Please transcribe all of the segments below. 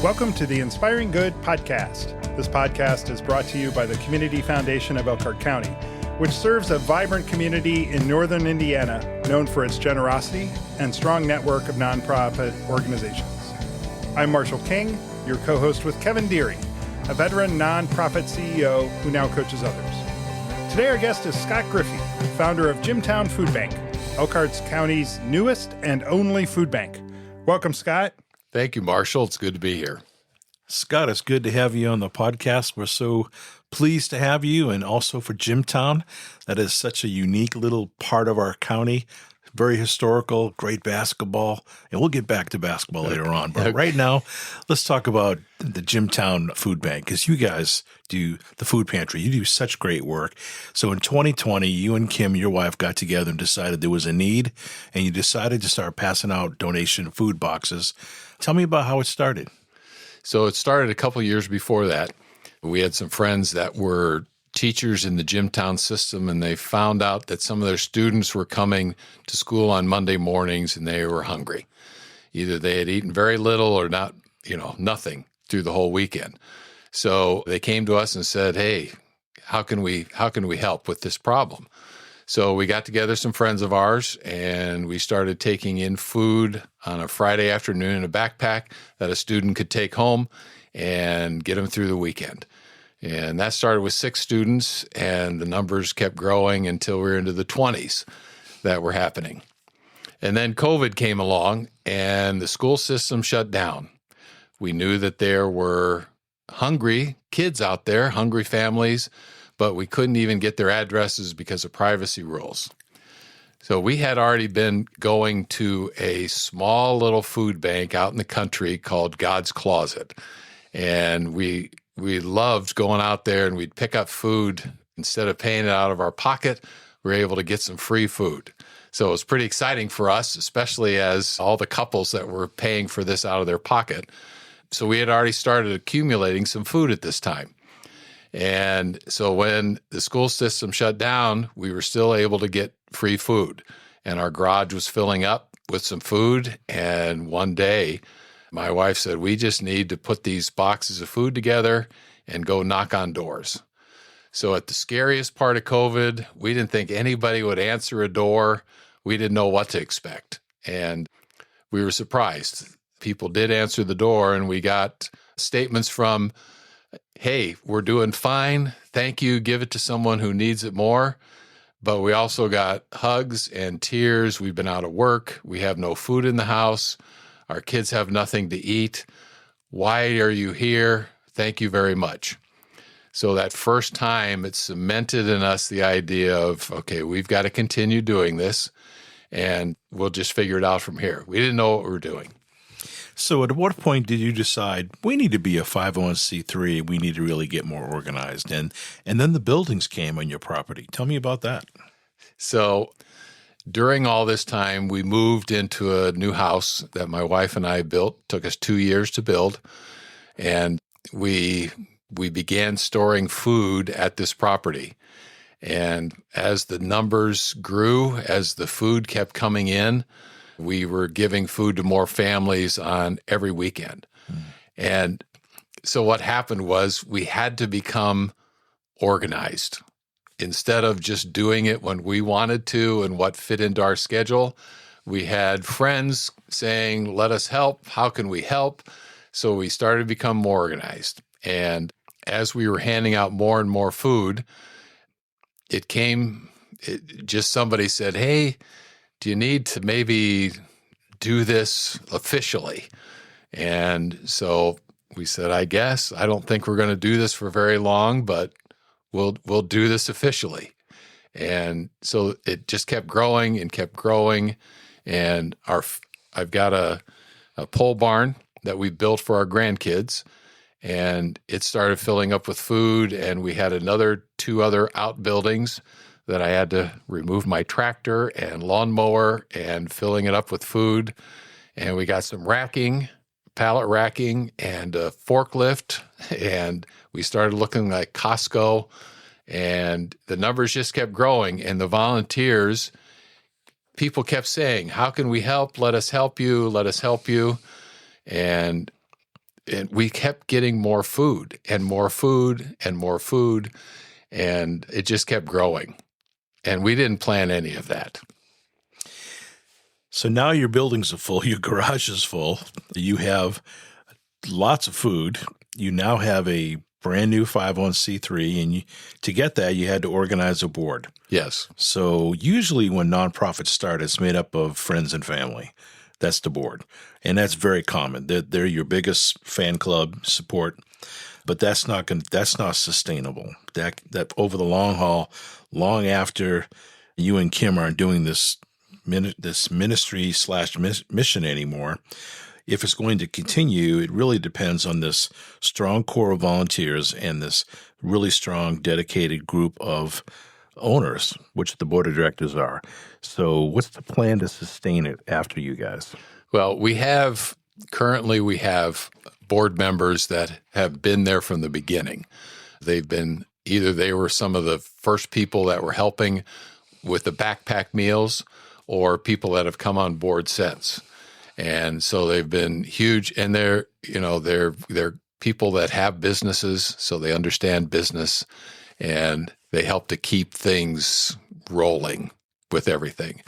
Welcome to the Inspiring Good podcast. This podcast is brought to you by the Community Foundation of Elkhart County, which serves a vibrant community in northern Indiana known for its generosity and strong network of nonprofit organizations. I'm Marshall King, your co-host with Kevin Deary, a veteran nonprofit CEO who now coaches others. Today our guest is Scott Griffey, founder of Gymtown Food Bank, Elkhart County's newest and only food bank. Welcome, Scott. Thank you, Marshall. It's good to be here. Scott, it's good to have you on the podcast. We're so pleased to have you, and also for Gymtown. That is such a unique little part of our county. Very historical, great basketball, and we'll get back to basketball later on. But right now, let's talk about the Gymtown Food Bank, because you guys do the food pantry. You do such great work. So in 2020, you and Kim, your wife, got together and decided there was a need, and you decided to start passing out donation food boxes. Tell me about how it started. So it started a couple years before that. We had some friends that were teachers in the Gymtown system, and they found out that some of their students were coming to school on Monday mornings and they were hungry. Either they had eaten very little or not, nothing through the whole weekend. So they came to us and said, "Hey, how can we help with this problem?" So we got together some friends of ours, and we started taking in food on a Friday afternoon in a backpack that a student could take home and get them through the weekend. And that started with 6 students, and the numbers kept growing until we were into the 20s that were happening. And then COVID came along, and the school system shut down. We knew that there were hungry kids out there, hungry families, but we couldn't even get their addresses because of privacy rules. So we had already been going to a small little food bank out in the country called God's Closet. And we loved going out there, and we'd pick up food. Instead of paying it out of our pocket, we were able to get some free food. So it was pretty exciting for us, especially as all the couples that were paying for this out of their pocket. So we had already started accumulating some food at this time. And so when the school system shut down, we were still able to get free food. And our garage was filling up with some food. And one day, my wife said, "We just need to put these boxes of food together and go knock on doors." So at the scariest part of COVID, we didn't think anybody would answer a door. We didn't know what to expect. And we were surprised. People did answer the door, and we got statements from, "Hey, we're doing fine. Thank you. Give it to someone who needs it more." But we also got hugs and tears. We've been out of work. We have no food in the house. Our kids have nothing to eat. Why are you here? Thank you very much. So that first time, it cemented in us the idea of, okay, we've got to continue doing this, and we'll just figure it out from here. We didn't know what we were doing. So at what point did you decide we need to be a 501c3, we need to really get more organized? And then the buildings came on your property. Tell me about that. So during all this time, we moved into a new house that my wife and I built. It took us 2 years to build. And we began storing food at this property. And as the numbers grew, as the food kept coming in, we were giving food to more families on every weekend. And so what happened was we had to become organized. Instead of just doing it when we wanted to and what fit into our schedule, we had friends saying, "Let us help. How can we help?" So we started to become more organized. And as we were handing out more and more food, just somebody said, "Hey, do you need to maybe do this officially?" And so we said, "I guess. I don't think we're going to do this for very long, but we'll do this officially." And so it just kept growing and kept growing. And I've got a pole barn that we built for our grandkids, and it started filling up with food. And we had 2 other outbuildings that I had to remove my tractor and lawnmower and filling it up with food. And we got some pallet racking, and a forklift. And we started looking like Costco. And the numbers just kept growing. And the volunteers, people kept saying, "How can we help? Let us help you. Let us help you." And And we kept getting more food and more food and more food, and it just kept growing. And we didn't plan any of that. So now your buildings are full, your garage is full, you have lots of food, you now have a brand new 501c3, and to get that, you had to organize a board. Yes. So usually when nonprofits start, it's made up of friends and family. That's the board. And that's very common. They're your biggest fan club support, but that's not sustainable. That over the long haul, long after you and Kim aren't doing this ministry / mission anymore, if it's going to continue, it really depends on this strong core of volunteers and this really strong, dedicated group of owners, which the board of directors are. So what's the plan to sustain it after you guys? Well, currently we have board members that have been there from the beginning. They were some of the first people that were helping with the backpack meals, or people that have come on board since. And so they've been huge, and they're people that have businesses, so they understand business, and they help to keep things rolling with everything.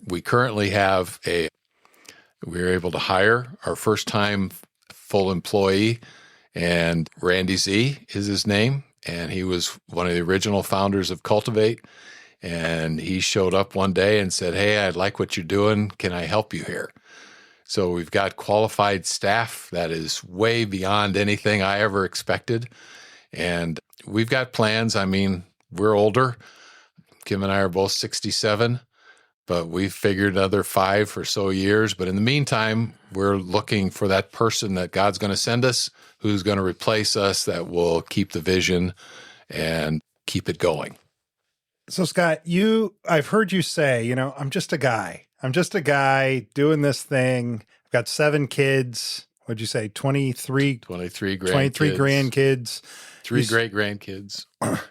We currently we were able to hire our first time full employee, and Randy Z is his name, and he was one of the original founders of Cultivate. And he showed up one day and said, "Hey, I like what you're doing. Can I help you here?" So we've got qualified staff that is way beyond anything I ever expected. And we've got plans. I mean, we're older. Kim and I are both 67, but we've figured another 5 or so years. But in the meantime, we're looking for that person that God's going to send us, who's going to replace us, that will keep the vision and keep it going. So Scott, I've heard you say, I'm just a guy. I'm just a guy doing this thing. I've got 7 kids. What'd you say? 23 grandkids. 3 great-grandkids.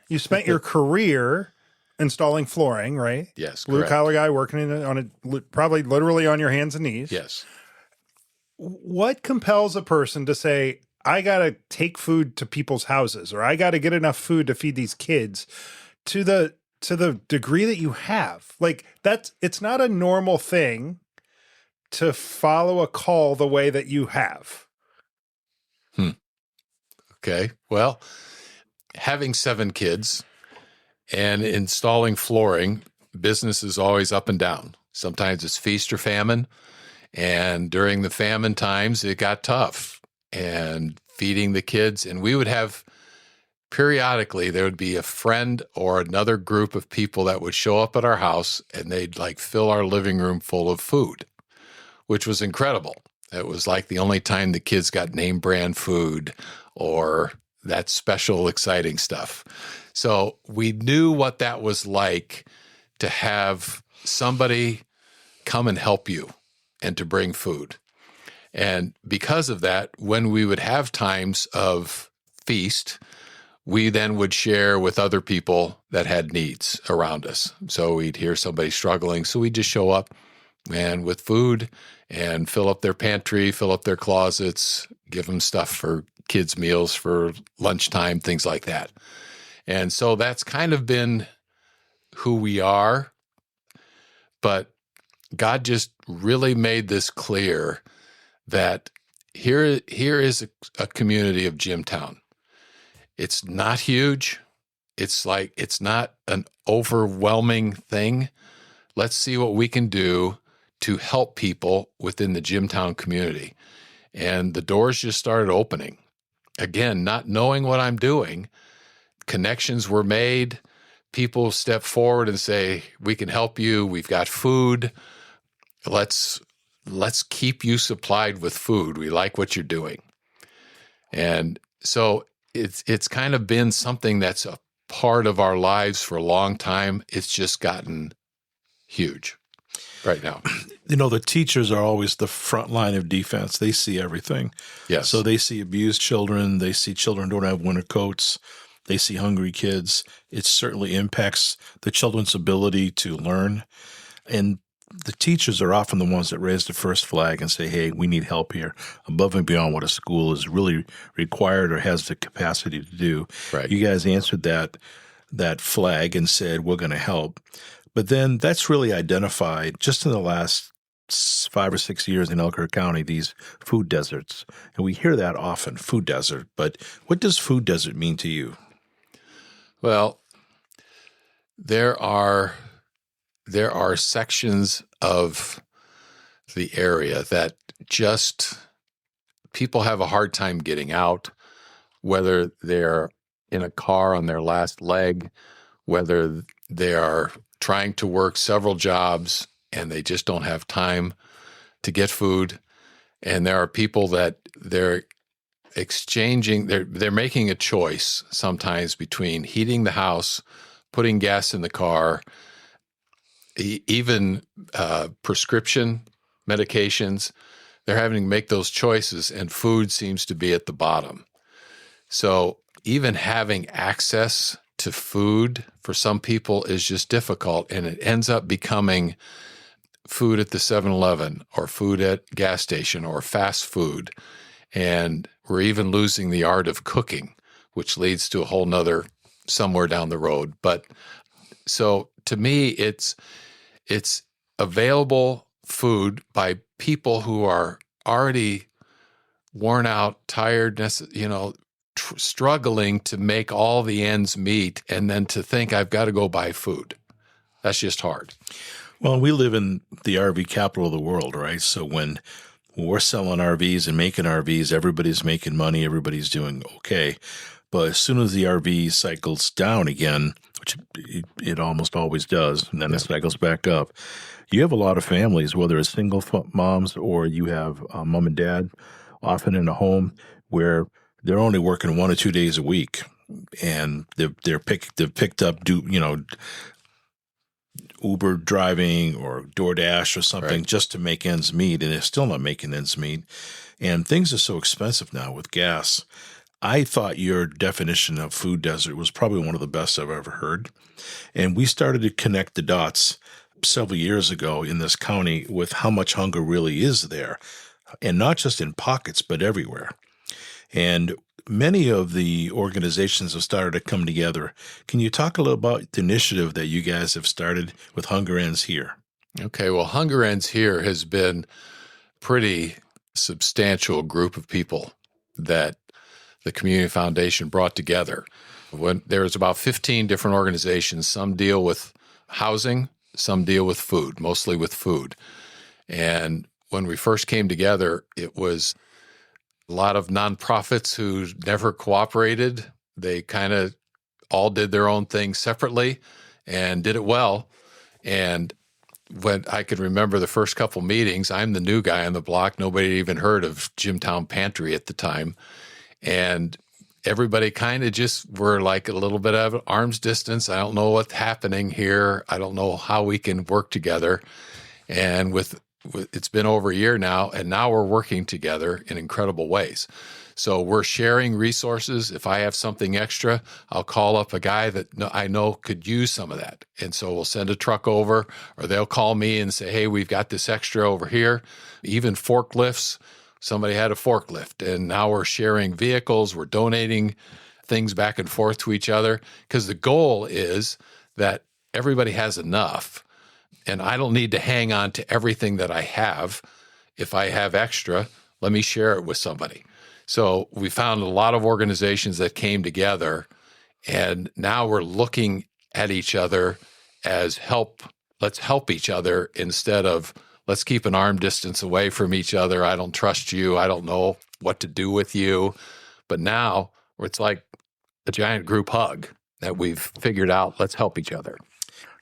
You spent your career installing flooring, right? Yes, Blue collar guy working on it, probably literally on your hands and knees. Yes. What compels a person to say, I got to take food to people's houses, or I got to get enough food to feed these kids to the degree that you have? Like, it's not a normal thing to follow a call the way that you have. Okay. Well, having 7 kids and installing flooring, business is always up and down. Sometimes it's feast or famine. And during the famine times, it got tough. And feeding the kids, and we would have periodically, there would be a friend or another group of people that would show up at our house, and they'd fill our living room full of food, which was incredible. It was like the only time the kids got name brand food or that special, exciting stuff. So we knew what that was like to have somebody come and help you and to bring food. And because of that, when we would have times of feast, we then would share with other people that had needs around us. So we'd hear somebody struggling, so we'd just show up and with food and fill up their pantry, fill up their closets, give them stuff for kids' meals for lunchtime, things like that. And so that's kind of been who we are. But God just really made this clear that here is a community of Gymtown. It's not huge. It's not an overwhelming thing. Let's see what we can do to help people within the Gymtown community. And the doors just started opening. Again, not knowing what I'm doing, connections were made. People step forward and say, "We can help you. We've got food. Let's keep you supplied with food. We like what you're doing." And so it's kind of been something that's a part of our lives for a long time. It's just gotten huge right now. The teachers are always the front line of defense. They see everything. Yes. So they see abused children. They see children who don't have winter coats. They see hungry kids. It certainly impacts the children's ability to learn. And the teachers are often the ones that raise the first flag and say, hey, we need help here, above and beyond what a school is really required or has the capacity to do. Right. You guys answered that flag and said, we're going to help. But then that's really identified just in the last 5 or 6 years in Elkhart County, these food deserts. And we hear that often, food desert. But what does food desert mean to you? Well, there are sections of the area that just people have a hard time getting out, whether they're in a car on their last leg, whether they are trying to work several jobs and they just don't have time to get food. And there are people that they're making a choice sometimes between heating the house, putting gas in the car, even prescription medications. They're having to make those choices, and food seems to be at the bottom. So even having access to food for some people is just difficult, and it ends up becoming food at the 7-Eleven or food at gas station or fast food. And we're even losing the art of cooking, which leads to a whole nother somewhere down the road. But so to me, it's available food by people who are already worn out, tired, struggling to make all the ends meet, and then to think I've got to go buy food. That's just hard. Well, we live in the RV capital of the world, right? So when we're selling RVs and making RVs, everybody's making money, everybody's doing okay. But as soon as the RV cycles down again, which it almost always does, and then it cycles back up, you have a lot of families, whether it's single moms or you have mom and dad, often in a home where they're only working 1 or 2 days a week, and they've picked up Uber driving or DoorDash or something right, just to make ends meet, and they're still not making ends meet. And things are so expensive now with gas. I thought your definition of food desert was probably one of the best I've ever heard. And we started to connect the dots several years ago in this county with how much hunger really is there, and not just in pockets, but everywhere. And many of the organizations have started to come together. Can you talk a little about the initiative that you guys have started with Hunger Ends Here? Okay, well, Hunger Ends Here has been a pretty substantial group of people that the Community Foundation brought together. When there's about 15 different organizations, some deal with housing, some deal with food, mostly with food. And when we first came together, it was a lot of nonprofits who never cooperated. They kind of all did their own thing separately and did it well. And when I could remember the first couple meetings, I'm the new guy on the block. Nobody had even heard of Gymtown Pantry at the time. And everybody kind of just were like a little bit of arm's distance. I don't know what's happening here. I don't know how we can work together. And with it's been over a year now, and now we're working together in incredible ways. So we're sharing resources. If I have something extra, I'll call up a guy that I know could use some of that. And so we'll send a truck over, or they'll call me and say, hey, we've got this extra over here. Even forklifts. Somebody had a forklift, and now we're sharing vehicles. We're donating things back and forth to each other, because the goal is that everybody has enough. And I don't need to hang on to everything that I have. If I have extra, let me share it with somebody. So we found a lot of organizations that came together, and now we're looking at each other as help. Let's help each other instead of let's keep an arm distance away from each other. I don't trust you. I don't know what to do with you. But now it's like a giant group hug that we've figured out. Let's help each other.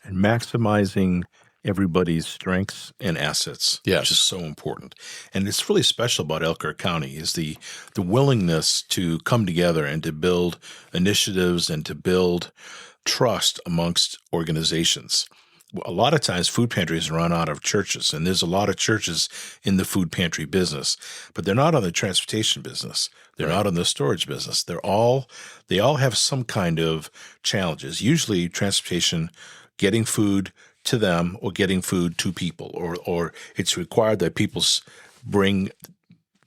And maximizing everybody's strengths and assets, yes, which is so important. And it's really special about Elkhart County is the willingness to come together and to build initiatives and to build trust amongst organizations. A lot of times food pantries run out of churches, and there's a lot of churches in the food pantry business, but they're not on the transportation business. They're not on the storage business. They all have some kind of challenges, usually transportation, getting food to them or getting food to people, or it's required that people bring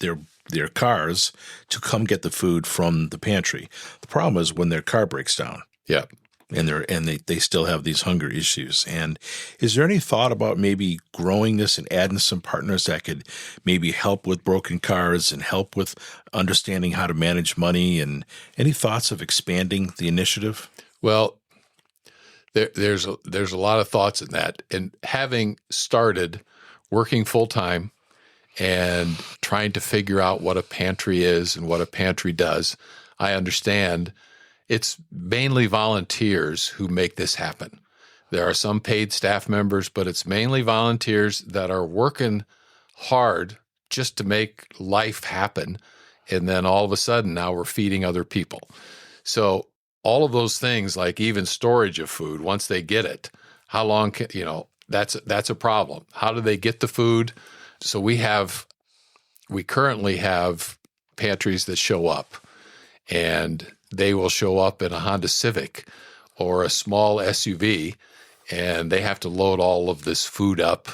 their cars to come get the food from the pantry. The problem is when their car breaks down. Yeah. And they still have these hunger issues. And is there any thought about maybe growing this and adding some partners that could maybe help with broken cars and help with understanding how to manage money? And any thoughts of expanding the initiative? Well, there's a lot of thoughts in that. And having started working full time and trying to figure out what a pantry is and what a pantry does, I understand it's mainly volunteers who make this happen. There are some paid staff members, but it's mainly volunteers that are working hard just to make life happen. And then all of a sudden, now we're feeding other people. So all of those things, like even storage of food, once they get it, how long can, that's a problem. How do they get the food? So we currently have pantries that show up, and they will show up in a Honda Civic or a small SUV, and they have to load all of this food up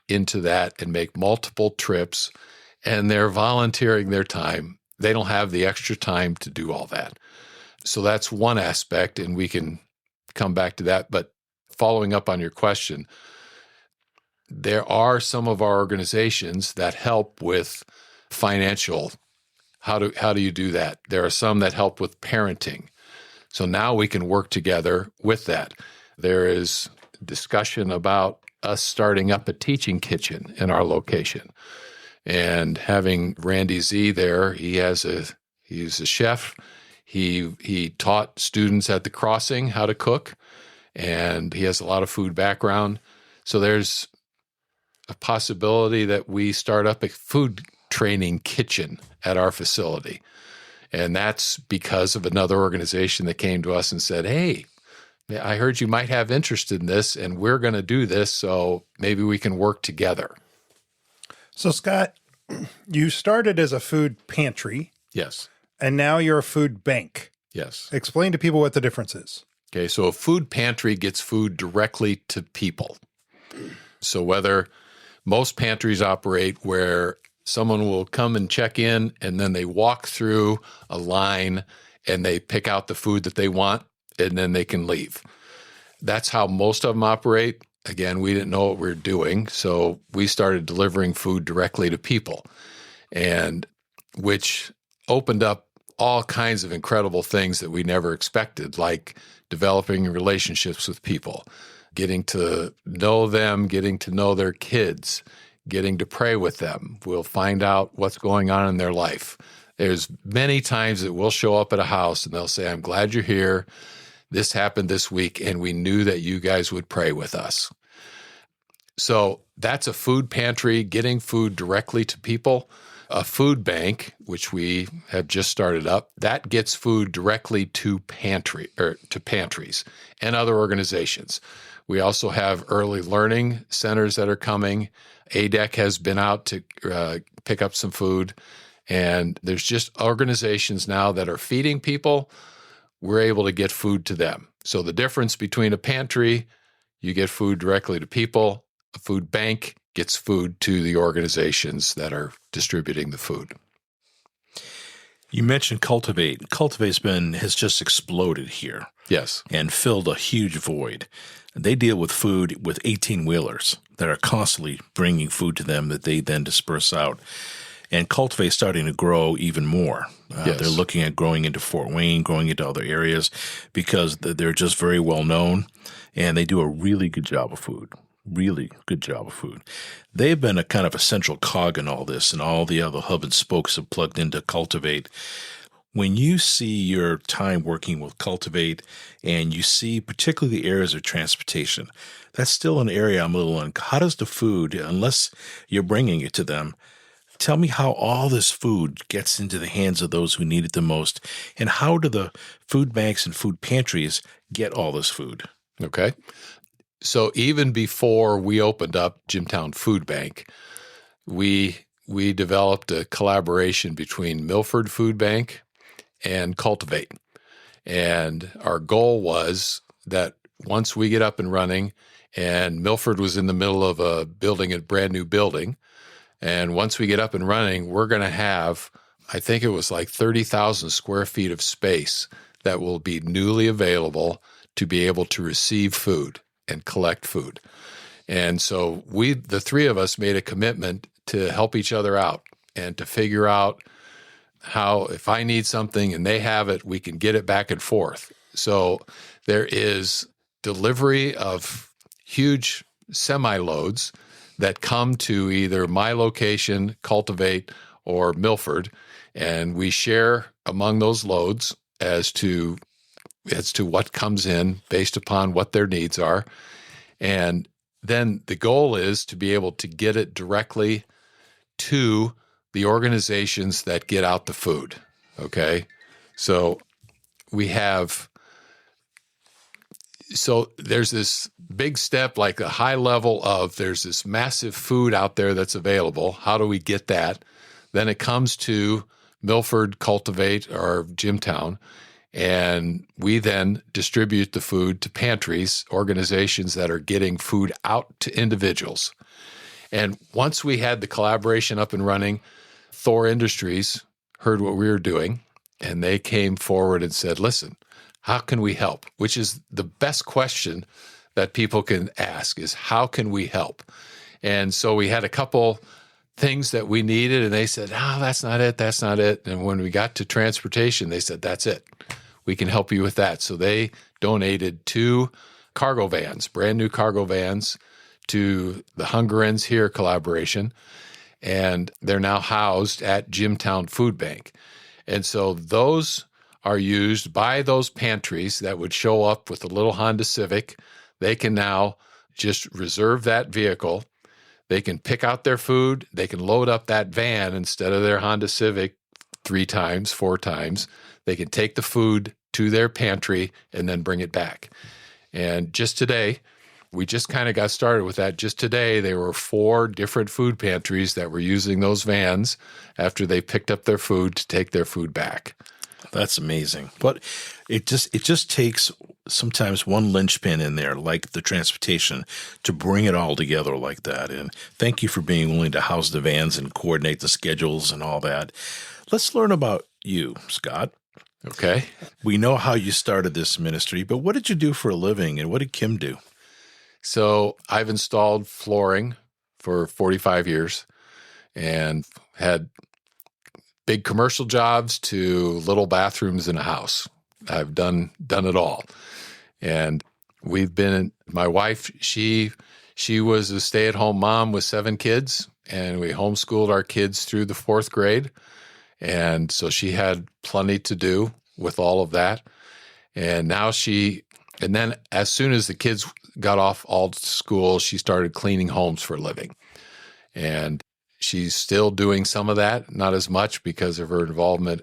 into that and make multiple trips, and they're volunteering their time. They don't have the extra time to do all that. So that's one aspect, and we can come back to that. But following up on your question, there are some of our organizations that help with financial. How do you do that? There are some that help with parenting. So now we can work together with that. There is discussion about us starting up a teaching kitchen in our location and having Randy Z there. He's a chef. He taught students at the Crossing how to cook, and he has a lot of food background. So there's a possibility that we start up a food training kitchen at our facility. And that's because of another organization that came to us and said, hey, I heard you might have interest in this, and we're going to do this, so maybe we can work together. So, Scott, you started as a food pantry. Yes. And now you're a food bank. Yes. Explain to people what the difference is. Okay, so a food pantry gets food directly to people. So whether most pantries operate where someone will come and check in, and then they walk through a line and they pick out the food that they want, and then they can leave. That's how most of them operate. Again, we didn't know what we were doing, so we started delivering food directly to people, and which opened up all kinds of incredible things that we never expected, like developing relationships with people, getting to know them, getting to know their kids, getting to pray with them. We'll find out what's going on in their life. There's many times that we'll show up at a house and they'll say, I'm glad you're here. This happened this week, and we knew that you guys would pray with us. So that's a food pantry, getting food directly to people. A food bank, which we have just started up, that gets food directly to pantries and other organizations. We also have early learning centers that are coming. ADEC has been out to pick up some food, and there's just organizations now that are feeding people. We're able to get food to them. So the difference between a pantry, you get food directly to people. A food bank gets food to the organizations that are distributing the food. You mentioned Cultivate. Has just exploded here. Yes. And filled a huge void. They deal with food with 18-wheelers that are constantly bringing food to them that they then disperse out. And Cultivate's starting to grow even more. Yes. They're looking at growing into Fort Wayne, growing into other areas because they're just very well known, and they do a really good job of food. Really good job of food. They've been a kind of a central cog in all this, and all the other hub and spokes have plugged into Cultivate. When you see your time working with Cultivate and you see particularly the areas of transportation, that's still an area I'm a little on. How does the food, unless you're bringing it to them, tell me how all this food gets into the hands of those who need it the most, and how do the food banks and food pantries get all this food? Okay. So even before we opened up Gymtown Food Bank, we developed a collaboration between Milford Food Bank and Cultivate. And our goal was that once we get up and running And Milford was in the middle of building a brand new building. And once we get up and running, we're going to have, I think it was like 30,000 square feet of space that will be newly available to be able to receive food and collect food. And so the three of us made a commitment to help each other out and to figure out how, if I need something and they have it, we can get it back and forth. So there is delivery of huge semi-loads that come to either my location, Cultivate, or Milford, and we share among those loads as to what comes in based upon what their needs are. And then the goal is to be able to get it directly to the organizations that get out the food. Okay. So there's this big step, like a high level of there's this massive food out there that's available. How do we get that? Then it comes to Milford, Cultivate, or Gymtown, and we then distribute the food to pantries, organizations that are getting food out to individuals. And once we had the collaboration up and running, Thor Industries heard what we were doing, and they came forward and said, listen, how can we help? Which is the best question that people can ask is, how can we help? And so we had a couple things that we needed, and they said, that's not it. And when we got to transportation, they said, that's it. We can help you with that. So they donated 2 cargo vans, brand new cargo vans, to the Hunger Ends Here collaboration, and they're now housed at Gymtown Food Bank. And so those are used by those pantries that would show up with a little Honda Civic. They can now just reserve that vehicle. They can pick out their food. They can load up that van instead of their Honda Civic 3 times, 4 times. They can take the food to their pantry and then bring it back. And just today, we just kind of got started with that. Just today, there were 4 different food pantries that were using those vans after they picked up their food to take their food back. That's amazing. But it just takes sometimes one linchpin in there, like the transportation, to bring it all together like that. And thank you for being willing to house the vans and coordinate the schedules and all that. Let's learn about you, Scott. Okay. We know how you started this ministry, but what did you do for a living, and what did Kim do? So I've installed flooring for 45 years and had big commercial jobs to little bathrooms in a house. I've done it all. And my wife, she was a stay-at-home mom with 7 kids, and we homeschooled our kids through the 4th grade. And so she had plenty to do with all of that. And then as soon as the kids got off all school, she started cleaning homes for a living. And she's still doing some of that, not as much because of her involvement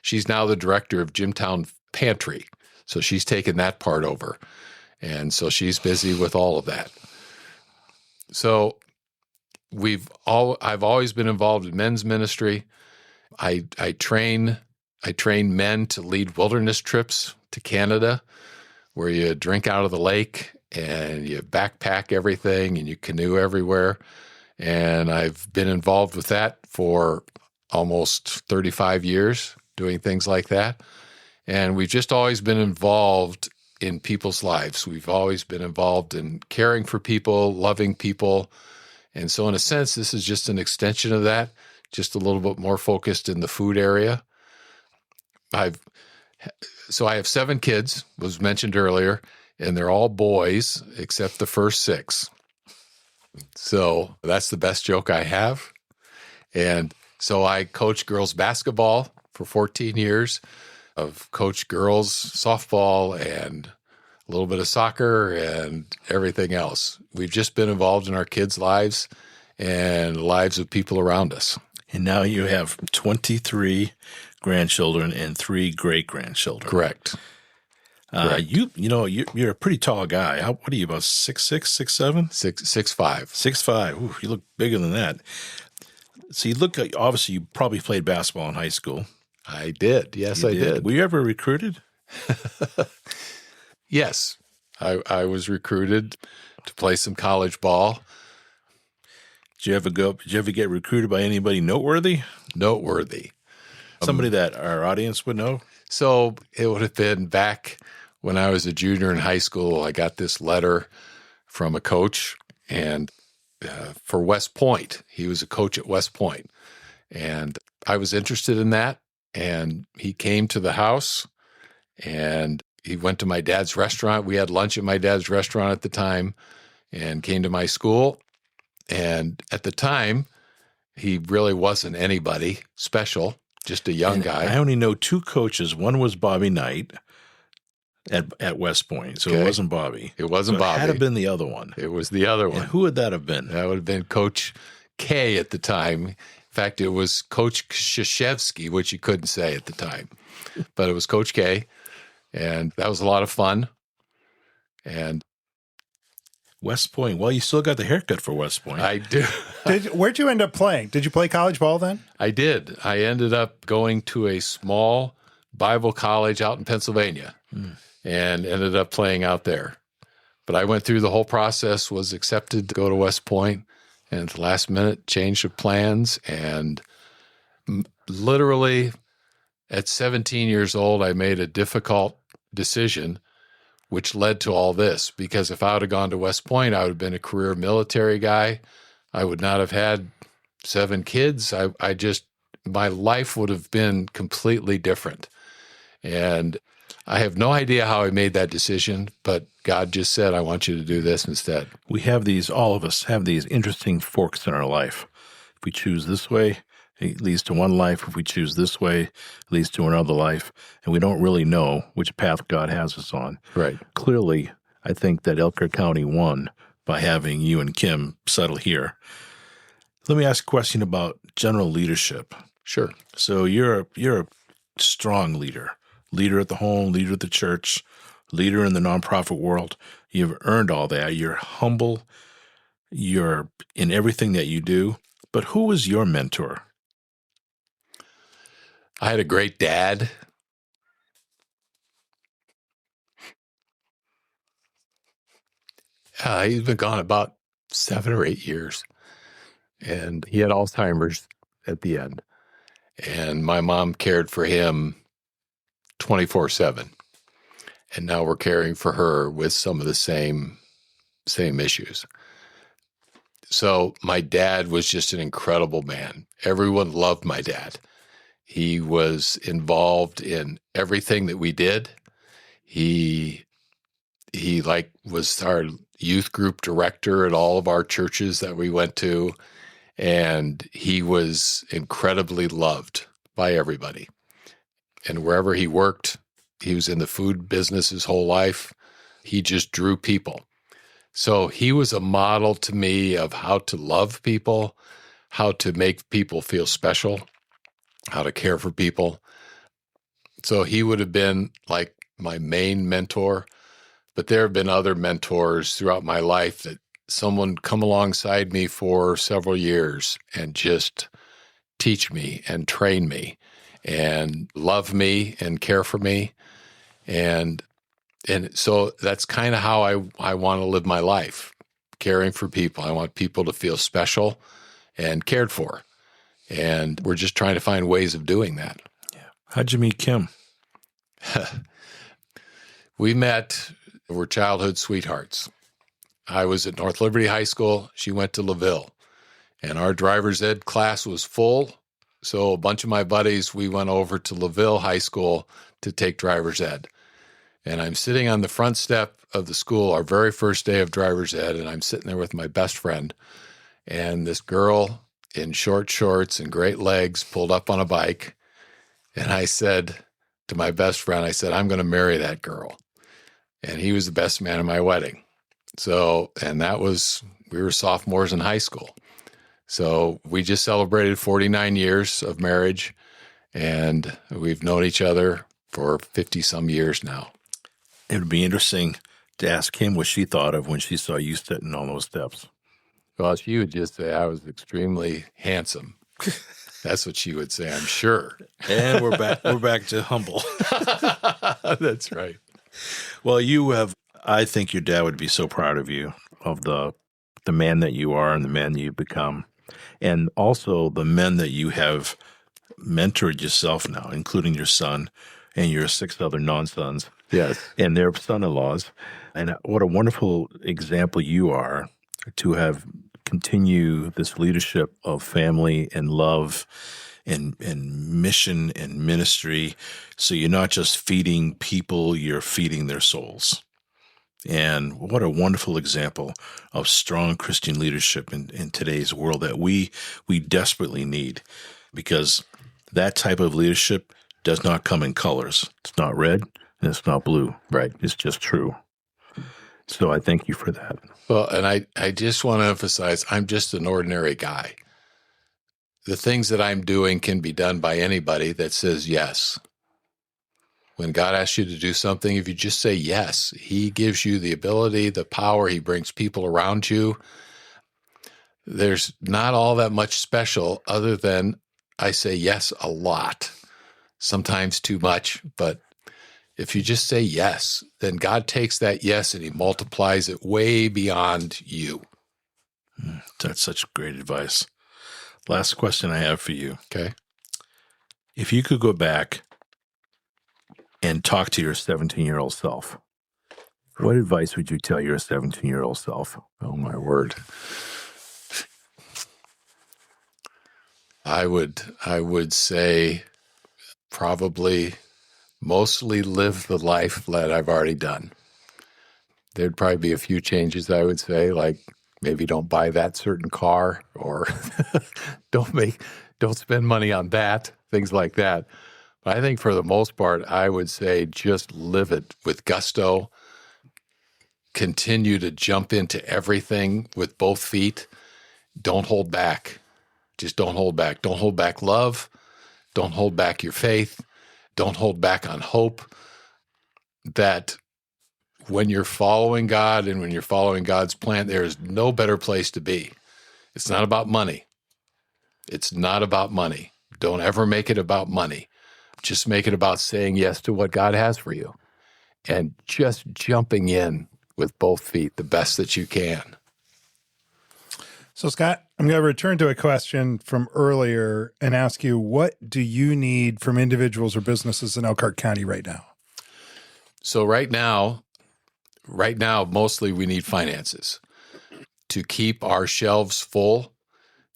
she's now the director of Gymtown Pantry. So she's taken that part over. And so she's busy with all of that. So I've always been involved in men's ministry. I train men to lead wilderness trips to Canada, where you drink out of the lake and you backpack everything and you canoe everywhere. And I've been involved with that for almost 35 years, doing things like that. And we've just always been involved in people's lives. We've always been involved in caring for people, loving people. And so in a sense, this is just an extension of that, just a little bit more focused in the food area. So I have 7 kids, was mentioned earlier, and they're all boys except the first 6. So that's the best joke I have. And so I coach girls basketball for 14 years. I've coached girls softball and a little bit of soccer and everything else. We've just been involved in our kids' lives and the lives of people around us. And now you have 23 grandchildren and 3 great-grandchildren. Correct. You're a pretty tall guy. What are you, about 6'6", 6'7"? 6'5". 6'5". Ooh, you look bigger than that. So you look like, obviously, you probably played basketball in high school. I did. Yes, I did. Were you ever recruited? Yes. I was recruited to play some college ball. Did you ever go? Did you ever get recruited by anybody noteworthy? Noteworthy. Somebody that our audience would know? So it would have been back when I was a junior in high school. I got this letter from a coach, and for West Point. He was a coach at West Point. And I was interested in that. And he came to the house, and he went to my dad's restaurant. We had lunch at my dad's restaurant at the time, and came to my school. And at the time, he really wasn't anybody special, just a young guy. I only know two coaches. One was Bobby Knight at West Point. So Okay. It wasn't Bobby. It wasn't So Bobby. It had to have been the other one. It was the other one. And who would that have been? That would have been Coach K at the time. In fact, it was Coach Krzyzewski, which you couldn't say at the time. But it was Coach K, and that was a lot of fun. And West Point. Well, you still got the haircut for West Point. I do. Where'd you end up playing? Did you play college ball then? I did. I ended up going to a small Bible college out in Pennsylvania and ended up playing out there. But I went through the whole process, was accepted to go to West Point, and at the last minute changed of plans. And literally at 17 years old, I made a difficult decision, which led to all this. Because if I would have gone to West Point, I would have been a career military guy. I would not have had 7 kids. My life would have been completely different. And I have no idea how I made that decision, but God just said, I want you to do this instead. We have these, all of us have these interesting forks in our life. If we choose this way, it leads to one life. If we choose this way, it leads to another life. And we don't really know which path God has us on. Right. Clearly, I think that Elkhart County won by having you and Kim settle here. Let me ask a question about general leadership. Sure. So you're a strong leader at the home, leader at the church, leader in the nonprofit world. You've earned all that. You're humble. You're in everything that you do. But who was your mentor? I had a great dad. He's been gone about 7 or 8 years, and he had Alzheimer's at the end. And my mom cared for him 24/7. And now we're caring for her with some of the same issues. So my dad was just an incredible man. Everyone loved my dad. He was involved in everything that we did. He was our youth group director at all of our churches that we went to. And he was incredibly loved by everybody. And wherever he worked, he was in the food business his whole life. He just drew people. So he was a model to me of how to love people, how to make people feel special, how to care for people. So he would have been like my main mentor. But there have been other mentors throughout my life that someone come alongside me for several years and just teach me and train me and love me and care for me. And so that's kind of how I want to live my life, caring for people. I want people to feel special and cared for. And we're just trying to find ways of doing that. Yeah. How'd you meet Kim? We met, we're childhood sweethearts. I was at North Liberty High School. She went to LaVille. And our driver's ed class was full. So a bunch of my buddies, we went over to LaVille High School to take driver's ed. And I'm sitting on the front step of the school, our very first day of driver's ed, and I'm sitting there with my best friend. And this girl in short shorts and great legs pulled up on a bike. And I said to my best friend, I said, I'm going to marry that girl. And he was the best man at my wedding. So, and we were sophomores in high school. So we just celebrated 49 years of marriage, and we've known each other for 50 some years now. It would be interesting to ask Kim what she thought of when she saw you sitting on those steps. Well, she would just say I was extremely handsome. That's what she would say, I'm sure. And we're back to humble. That's right. Well, I think your dad would be so proud of you. of the man that you are and the man that you've become, and also the men that you have mentored yourself now, including your son and your 6 other non-sons. Yes. And their son-in-laws. And what a wonderful example you are to have continue this leadership of family and love and mission and ministry. So you're not just feeding people, you're feeding their souls. And what a wonderful example of strong Christian leadership in today's world that we desperately need, because that type of leadership does not come in colors. It's not red and it's not blue. Right. It's just true. So I thank you for that. Well, and I just want to emphasize, I'm just an ordinary guy. The things that I'm doing can be done by anybody that says yes. When God asks you to do something, if you just say yes, He gives you the ability, the power, He brings people around you. There's not all that much special other than I say yes a lot, sometimes too much, but if you just say yes, then God takes that yes and He multiplies it way beyond you. That's such great advice. Last question I have for you. Okay. If you could go back and talk to your 17-year-old self, what advice would you tell your 17-year-old self? Oh, my word. I would say probably mostly live the life that I've already done. There'd probably be a few changes, I would say, like maybe don't buy that certain car, or don't spend money on that, things like that. But I think for the most part, I would say just live it with gusto, continue to jump into everything with both feet. Don't hold back. Just don't hold back. Don't hold back love. Don't hold back your faith. Don't hold back on hope. That when you're following God and when you're following God's plan, there is no better place to be. It's not about money. It's not about money. Don't ever make it about money. Just make it about saying yes to what God has for you and just jumping in with both feet the best that you can. So, Scott, I'm going to return to a question from earlier and ask you, what do you need from individuals or businesses in Elkhart County right now? So right now, mostly we need finances. To keep our shelves full,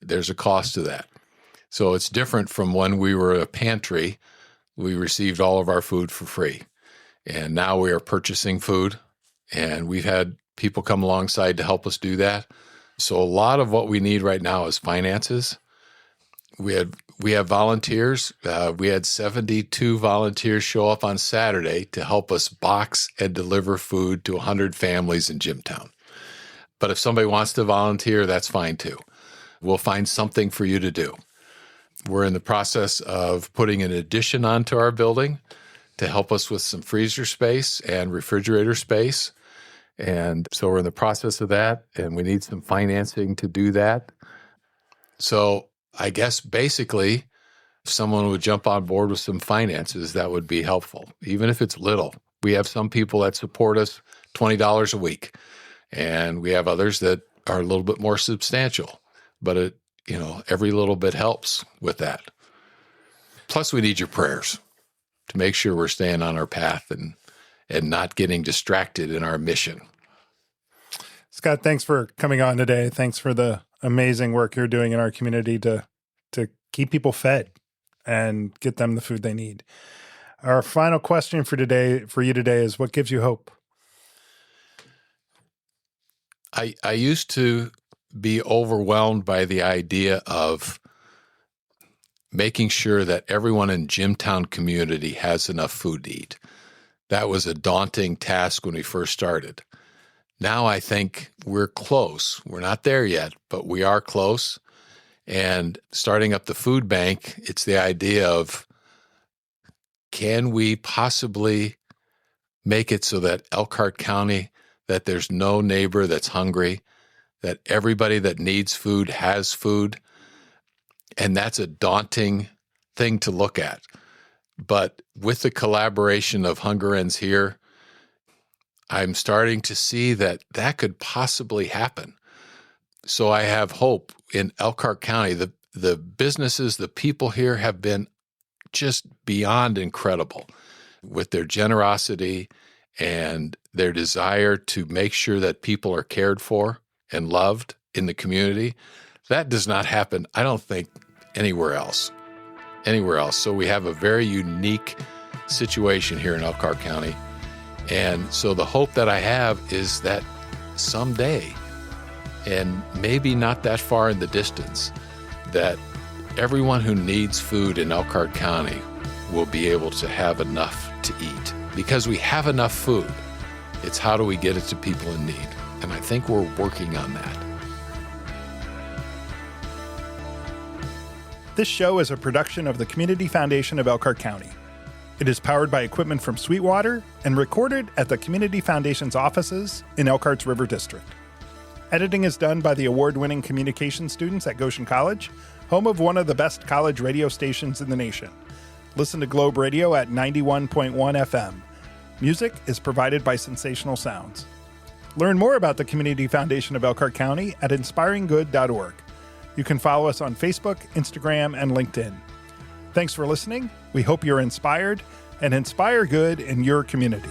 there's a cost to that. So it's different from when we were a pantry. We received all of our food for free. And now we are purchasing food, and we've had people come alongside to help us do that. So a lot of what we need right now is finances. We have volunteers. We had 72 volunteers show up on Saturday to help us box and deliver food to 100 families in Gymtown. But if somebody wants to volunteer, that's fine too. We'll find something for you to do. We're in the process of putting an addition onto our building to help us with some freezer space and refrigerator space. And so we're in the process of that, and we need some financing to do that. So I guess basically, if someone would jump on board with some finances, that would be helpful, even if it's little. We have some people that support us $20 a week, and we have others that are a little bit more substantial. But every little bit helps with that. Plus, we need your prayers to make sure we're staying on our path and not getting distracted in our mission. Scott, thanks for coming on today. Thanks for the amazing work you're doing in our community to keep people fed and get them the food they need. Our final question for you today is, what gives you hope? I used to be overwhelmed by the idea of making sure that everyone in Gymtown community has enough food to eat. That was a daunting task when we first started. Now I think we're close. We're not there yet, but we are close. And starting up the food bank, it's the idea of, can we possibly make it so that Elkhart County, that there's no neighbor that's hungry, that everybody that needs food has food? And that's a daunting thing to look at. But with the collaboration of Hunger Ends Here, I'm starting to see that that could possibly happen. So I have hope in Elkhart County. The businesses, the people here have been just beyond incredible with their generosity and their desire to make sure that people are cared for and loved in the community. That does not happen, I don't think, anywhere else. So we have a very unique situation here in Elkhart County. And so the hope that I have is that someday, and maybe not that far in the distance, that everyone who needs food in Elkhart County will be able to have enough to eat. Because we have enough food. It's how do we get it to people in need? And I think we're working on that. This show is a production of the Community Foundation of Elkhart County. It is powered by equipment from Sweetwater and recorded at the Community Foundation's offices in Elkhart's River District. Editing is done by the award-winning communication students at Goshen College, home of one of the best college radio stations in the nation. Listen to Globe Radio at 91.1 FM. Music is provided by Sensational Sounds. Learn more about the Community Foundation of Elkhart County at inspiringgood.org. You can follow us on Facebook, Instagram, and LinkedIn. Thanks for listening. We hope you're inspired and inspire good in your community.